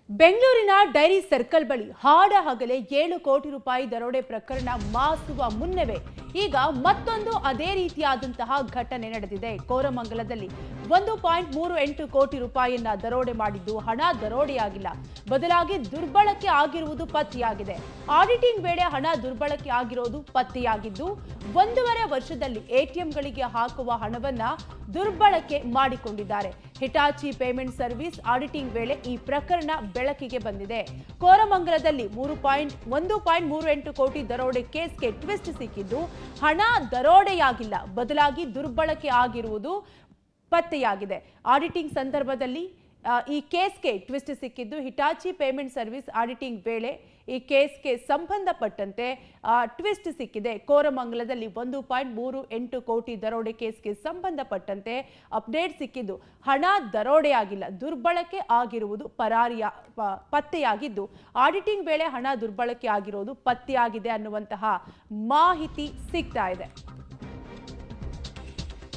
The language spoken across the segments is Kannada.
ಬೆಂಗಳೂರಿನ ಡೈರಿ ಸರ್ಕಲ್ ಬಳಿ ಹಾಡ ಹಗಲೇ 7 ಕೋಟಿ ರೂಪಾಯಿ ದರೋಡೆ ಪ್ರಕರಣ ಮಾಸುವ ಮುನ್ನವೇ ಈಗ ಮತ್ತೊಂದು ಅದೇ ರೀತಿಯಾದಂತಹ ಘಟನೆ ನಡೆದಿದೆ. ಕೋರಮಂಗಲದಲ್ಲಿ 1.38 ಕೋಟಿ ರೂಪಾಯಿಯನ್ನ ದರೋಡೆ ಮಾಡಿದ್ದು ಹಣ ದರೋಡೆಯಾಗಿಲ್ಲ, ಬದಲಾಗಿ ದುರ್ಬಳಕೆ ಆಗಿರುವುದು ಪತ್ತೆಯಾಗಿದೆ. ಆಡಿಟಿಂಗ್ ವೇಳೆ ಹಣ ದುರ್ಬಳಕೆ ಆಗಿರೋದು ಪತ್ತೆಯಾಗಿದ್ದು 1.5 ವರ್ಷದಲ್ಲಿ ಎಟಿಎಂಗಳಿಗೆ ಹಾಕುವ ಹಣವನ್ನ ದುರ್ಬಳಕೆ ಮಾಡಿಕೊಂಡಿದ್ದಾರೆ. ಹಿಟಾಚಿ ಪೇಮೆಂಟ್ ಸರ್ವಿಸ್ ಆಡಿಟಿಂಗ್ ವೇಳೆ ಈ ಪ್ರಕರಣ ಬೆಳಕಿಗೆ ಬಂದಿದೆ. ಕೋರಮಂಗಲದಲ್ಲಿ 1.38 ಕೋಟಿ ದರೋಡೆ ಕೇಸ್ಗೆ ಟ್ವಿಸ್ಟ್ ಸಿಕ್ಕಿದ್ದು ಹಣ ದರೋಡೆಯಾಗಿಲ್ಲ, ಬದಲಾಗಿ ದುರ್ಬಳಕೆ ಆಗಿರುವುದು ಪತ್ತೆಯಾಗಿದೆ. ಆಡಿಟಿಂಗ್ ಸಂದರ್ಭದಲ್ಲಿ ಈ ಕೇಸ್ಗೆ ಟ್ವಿಸ್ಟ್ ಸಿಕ್ಕಿದ್ದು ಹಿಟಾಚಿ ಪೇಮೆಂಟ್ ಸರ್ವಿಸ್ ಆಡಿಟಿಂಗ್ ವೇಳೆ ಈ ಕೇಸ್ಗೆ ಸಂಬಂಧಪಟ್ಟಂತೆ ಟ್ವಿಸ್ಟ್ ಸಿಕ್ಕಿದೆ. ಕೋರಮಂಗಲದಲ್ಲಿ 1.38 ಕೋಟಿ ದರೋಡೆ ಕೇಸ್ಗೆ ಸಂಬಂಧಪಟ್ಟಂತೆ ಅಪ್ಡೇಟ್ ಸಿಕ್ಕಿದ್ದು ಹಣ ದರೋಡೆಯಾಗಿಲ್ಲ, ದುರ್ಬಳಕೆ ಆಗಿರುವುದು ಪತ್ತೆಯಾಗಿದ್ದು ಆಡಿಟಿಂಗ್ ವೇಳೆ ಹಣ ದುರ್ಬಳಕೆ ಆಗಿರೋದು ಪತ್ತೆಯಾಗಿದೆ ಅನ್ನುವಂತಹ ಮಾಹಿತಿ ಸಿಗ್ತಾ ಇದೆ.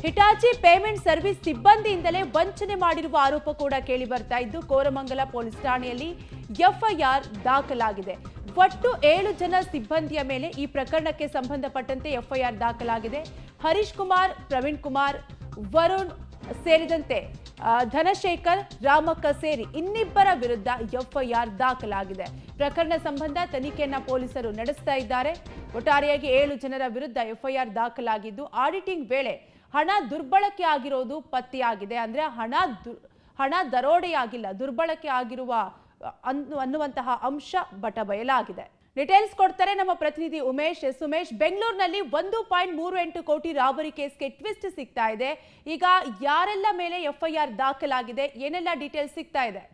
ಹಿಟಾಚಿ ಪೇಮೆಂಟ್ ಸರ್ವಿಸ್ ಸಿಬ್ಬಂದಿಯಿಂದಲೇ ವಂಚನೆ ಮಾಡಿರುವ ಆರೋಪ ಕೂಡ ಕೇಳಿ ಬರ್ತಾ ಇದ್ದು ಕೋರಮಂಗಲ ಪೊಲೀಸ್ ಠಾಣೆಯಲ್ಲಿ ಎಫ್ಐಆರ್ ದಾಖಲಾಗಿದೆ. ಒಟ್ಟು 7 ಜನ ಸಿಬ್ಬಂದಿಯ ಮೇಲೆ ಈ ಪ್ರಕರಣಕ್ಕೆ ಸಂಬಂಧಪಟ್ಟಂತೆ ಎಫ್ಐಆರ್ ದಾಖಲಾಗಿದೆ. ಹರೀಶ್ ಕುಮಾರ್, ಪ್ರವೀಣ್ ಕುಮಾರ್, ವರುಣ್ ಸೇರಿದಂತೆ ಧನಶೇಖರ್, ರಾಮಕ್ಕ ಸೇರಿ ಇನ್ನಿಬ್ಬರ ವಿರುದ್ಧ ಎಫ್ಐಆರ್ ದಾಖಲಾಗಿದೆ. ಪ್ರಕರಣ ಸಂಬಂಧ ತನಿಖೆಯನ್ನ ಪೊಲೀಸರು ನಡೆಸ್ತಾ ಇದ್ದಾರೆ. ಒಟ್ಟಾರೆಯಾಗಿ 7 ಜನರ ವಿರುದ್ಧ ಎಫ್ಐಆರ್ ದಾಖಲಾಗಿದ್ದು ಆಡಿಟಿಂಗ್ ವೇಳೆ ಹಣ ದುರ್ಬಳಕೆ ಆಗಿರೋದು ಪತ್ತೆಯಾಗಿದೆ. ಅಂದ್ರೆ ಹಣ ದರೋಡೆಯಾಗಿಲ್ಲ, ದುರ್ಬಳಕೆ ಆಗಿರುವ ಅನ್ನುವಂತಹ ಅಂಶ ಬಟಬಯಲಾಗಿದೆ. ಡೀಟೇಲ್ಸ್ ಕೊಡ್ತಾರೆ ನಮ್ಮ ಪ್ರತಿನಿಧಿ ಉಮೇಶ್. ಬೆಂಗಳೂರಿನಲ್ಲಿ 1.38 ಕೋಟಿ ರಾಬರಿ ಕೇಸ್ಗೆ ಟ್ವಿಸ್ಟ್ ಸಿಗ್ತಾ ಇದೆ. ಈಗ ಯಾರೆಲ್ಲ ಮೇಲೆ ಎಫ್ಐಆರ್ ದಾಖಲಾಗಿದೆ, ಏನೆಲ್ಲ ಡೀಟೇಲ್ಸ್ ಸಿಗ್ತಾ ಇದೆ?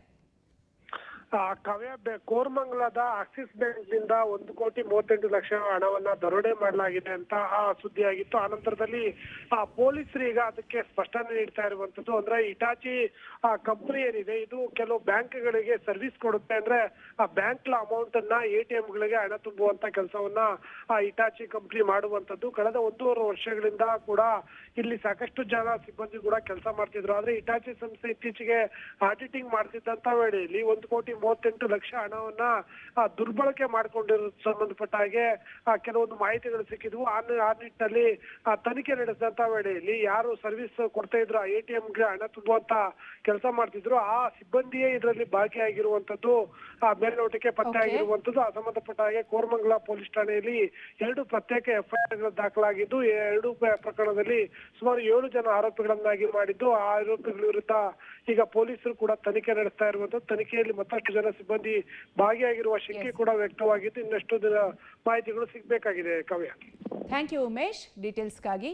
ಕಾವ್ಯ, ಕೋರಮಂಗಲದ ಆಕ್ಸಿಸ್ ಬ್ಯಾಂಕ್ ನಿಂದ 1,38,00,000 ಹಣವನ್ನ ದರೋಡೆ ಮಾಡಲಾಗಿದೆ ಅಂತ ಸುದ್ದಿಯಾಗಿತ್ತು. ಆ ನಂತರದಲ್ಲಿ ಪೊಲೀಸರು ಈಗ ಅದಕ್ಕೆ ಸ್ಪಷ್ಟನೆ ನೀಡ್ತಾ ಇರುವಂತದ್ದು. ಅಂದ್ರೆ ಹಿಟಾಚಿ ಕಂಪನಿ ಏನಿದೆ ಇದು ಕೆಲವು ಬ್ಯಾಂಕ್ಗಳಿಗೆ ಸರ್ವಿಸ್ ಕೊಡುತ್ತೆ. ಅಂದ್ರೆ ಆ ಬ್ಯಾಂಕ್ ಅಮೌಂಟ್ ಅನ್ನ ಎಟಿಎಂಗಳಿಗೆ ಹಣ ತುಂಬುವಂತ ಕೆಲಸವನ್ನ ಹಿಟಾಚಿ ಕಂಪನಿ ಮಾಡುವಂತದ್ದು. ಕಳೆದ 1.5 ವರ್ಷಗಳಿಂದ ಕೂಡ ಇಲ್ಲಿ ಸಾಕಷ್ಟು ಜನ ಸಿಬ್ಬಂದಿ ಕೂಡ ಕೆಲಸ ಮಾಡ್ತಿದ್ರು. ಆದ್ರೆ ಹಿಟಾಚಿ ಸಂಸ್ಥೆ ಇತ್ತೀಚೆಗೆ ಆಡಿಟಿಂಗ್ ಮಾಡ್ತಿದ್ದಂತ ವೇಳೆಯಲ್ಲಿ 1,38,00,000 ಹಣವನ್ನ ದುರ್ಬಳಕೆ ಮಾಡ್ಕೊಂಡಿರೋ ಸಂಬಂಧಪಟ್ಟ ಹಾಗೆ ಕೆಲವೊಂದು ಮಾಹಿತಿಗಳು ಸಿಕ್ಕಿದ್ವು. ಆ ನಿಟ್ಟಿನಲ್ಲಿ ತನಿಖೆ ನಡೆಸಿದಂತ ವೇಳೆಯಲ್ಲಿ ಯಾರು ಸರ್ವಿಸ್ ಕೊಡ್ತಾ ಇದ್ರು, ಎಟಿಎಂಗೆ ಹಣ ತುಂಬುವಂತ ಕೆಲಸ ಮಾಡ್ತಿದ್ರು, ಆ ಸಿಬ್ಬಂದಿಯೇ ಇದರಲ್ಲಿ ಭಾಗಿಯಾಗಿರುವಂತದ್ದು ಮೇಲ್ನೋಟಕ್ಕೆ ಪತ್ತೆ ಆಗಿರುವಂತದ್ದು. ಆ ಸಂಬಂಧಪಟ್ಟ ಹಾಗೆ ಕೋರಮಂಗಲ ಪೊಲೀಸ್ ಠಾಣೆಯಲ್ಲಿ 2 ಪ್ರತ್ಯೇಕ ಎಫ್ಐಆರ್ಗಳು ದಾಖಲಾಗಿದ್ದು 2 ಪ್ರಕರಣದಲ್ಲಿ ಸುಮಾರು 7 ಜನ ಆರೋಪಿಗಳನ್ನಾಗಿ ಮಾಡಿದ್ದು. ಆ ಆರೋಪಿಗಳ ವಿರುದ್ಧ ಈಗ ಪೊಲೀಸರು ಕೂಡ ತನಿಖೆ ನಡೆಸ್ತಾ ಇರುವಂತದ್ದು. ತನಿಖೆಯಲ್ಲಿ ಮತ್ತಷ್ಟು ಜನ ಸಿಬ್ಬಂದಿ ಭಾಗಿಯಾಗಿರುವ ಶಂಕೆ ಕೂಡ ವ್ಯಕ್ತವಾಗಿದ್ದು ಇನ್ನಷ್ಟು ಮಾಹಿತಿಗಳು ಸಿಗಬೇಕಾಗಿದೆ. ಕಾವ್ಯ, ಥ್ಯಾಂಕ್ ಯು ಉಮೇಶ್ ಡೀಟೇಲ್ಸ್ಗಾಗಿ.